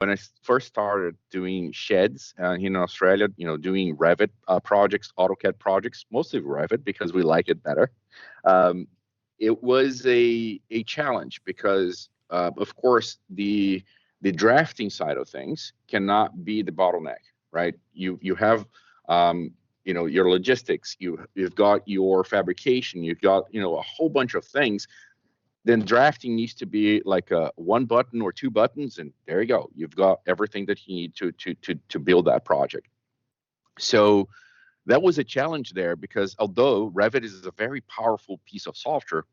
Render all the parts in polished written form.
when I first started doing sheds here in Australia, doing Revit projects, AutoCAD projects, mostly Revit because we like it better. Um, it was a challenge because, of course, the drafting side of things cannot be the bottleneck, right? You have your logistics, you've got your fabrication, you've got a whole bunch of things. Then drafting needs to be like a one button or two buttons, and there you go. You've got everything that you need to build that project. So that was a challenge there because although Revit is a very powerful piece of software,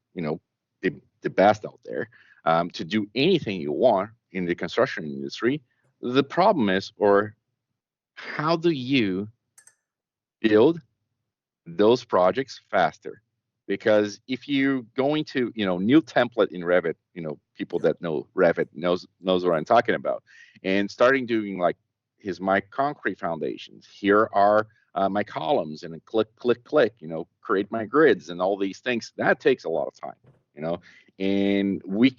the best out there to do anything you want in the construction industry, the problem is, or how do you build those projects faster? Because if you going to new template in Revit, people that know Revit knows what I'm talking about, and starting doing like here's my concrete foundations, here are my columns, and then click click click, create my grids and all these things. That takes a lot of time, and we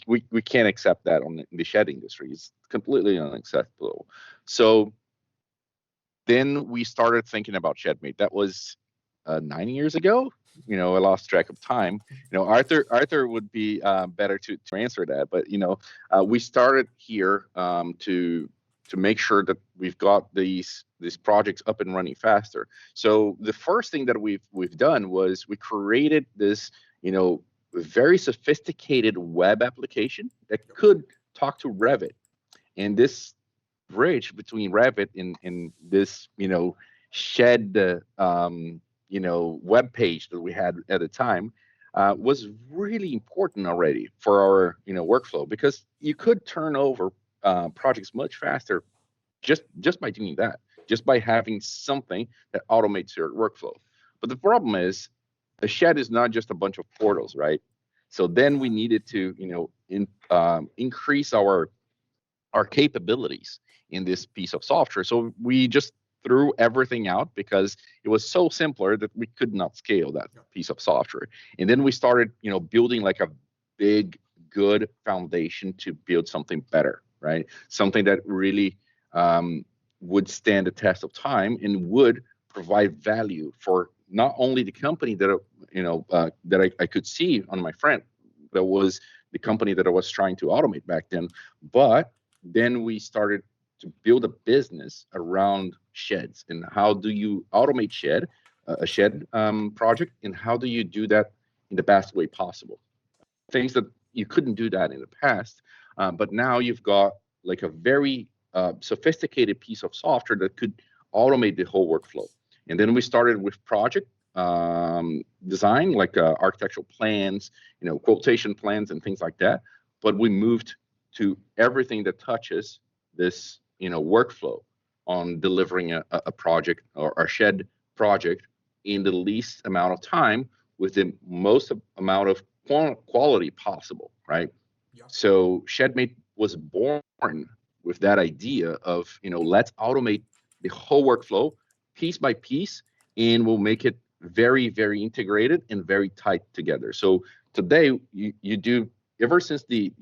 can't accept that on the shed industry. It's completely unacceptable. So then we started thinking about Shedmate. That was 9 years ago. I lost track of time. Arthur would be better to answer that. But we started here to make sure that we've got these projects up and running faster. So the first thing that we've done was we created this very sophisticated web application that could talk to Revit, and this bridge between Revit and this shed web page that we had at the time was really important already for our workflow, because you could turn over projects much faster just by doing that, just by having something that automates your workflow. But the problem is a shed is not just a bunch of portals, right? So then we needed to increase our capabilities in this piece of software. So we just threw everything out because it was so simpler that we could not scale that piece of software. And then we started, building like a big, good foundation to build something better, right? Something that really would stand the test of time and would provide value for not only the company that that I could see on my friend, that was the company that I was trying to automate back then, but then we started to build a business around sheds, and how do you automate a shed project, and how do you do that in the best way possible? Things that you couldn't do that in the past, but now you've got like a very sophisticated piece of software that could automate the whole workflow. And then we started with project design, like architectural plans, quotation plans and things like that. But we moved to everything that touches this workflow on delivering a project or a shed project in the least amount of time with the most amount of quality possible, right? Yeah. So Shedmate was born with that idea of let's automate the whole workflow piece by piece, and we'll make it very, very integrated and very tight together. So today you do, ever since the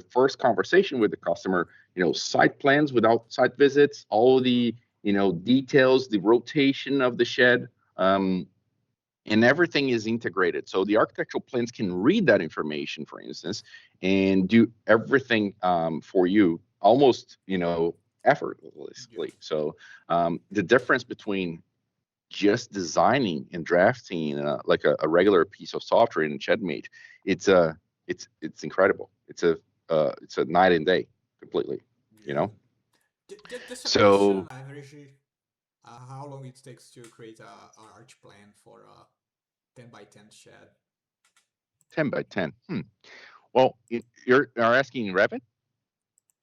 first conversation with the customer, site plans without site visits, all the details, the rotation of the shed, and everything is integrated. So the architectural plans can read that information, for instance, and do everything for you almost effortlessly. Yeah. So the difference between just designing and drafting like a regular piece of software in Shedmate, it's incredible. It's a night and day completely, Yeah. Just a So question, average, how long it takes to create a arch plan for a 10 by 10 shed? 10 by 10. Well, you're asking Revit?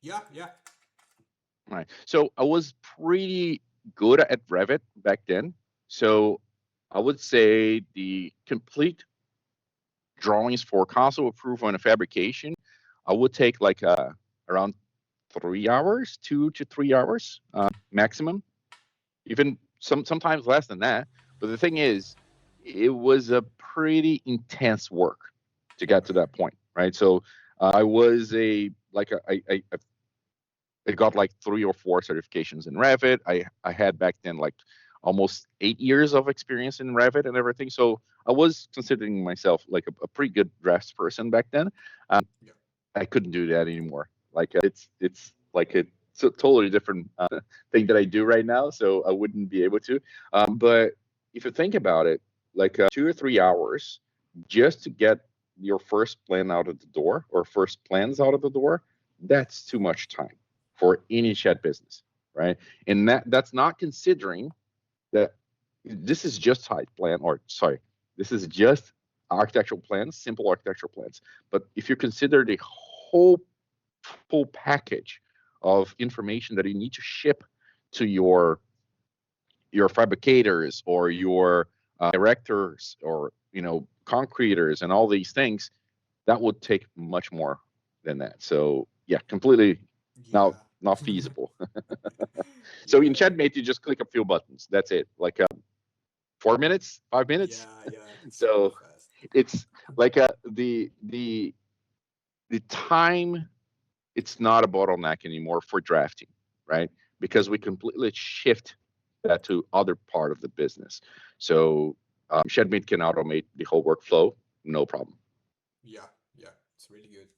Yeah, yeah. Right. So I was pretty good at Revit back then. So I would say the complete drawings for console approval and fabrication, I would take like around 3 hours, 2 to 3 hours maximum, even sometimes less than that. But the thing is, it was a pretty intense work to get to Okay. that point, right? So I was a like a I got like 3 or 4 certifications in Revit. I had back then like almost 8 years of experience in Revit and everything. So I was considering myself like a pretty good drafts person back then. Yeah. I couldn't do that anymore. Like it's like it's a totally different thing that I do right now. So I wouldn't be able to. But if you think about it, like 2 or 3 hours just to get your first plan out of the door or first plans out of the door, that's too much time for any shed business, right? And that's not considering that this is just site plan, or sorry, this is just architectural plans, simple architectural plans. But if you consider the whole full package of information that you need to ship to your fabricators or your directors or concreters and all these things, that would take much more than that. So yeah, completely now Yeah. not feasible. So in Yeah. Shedmate, you just click a few buttons. That's it. Like 4 minutes, 5 minutes. Yeah. Yeah. It's really So fast. it's like the time. It's not a bottleneck anymore for drafting, right? Because we completely shift that to other part of the business. So Shedmate can automate the whole workflow, no problem. Yeah. Yeah. It's really good.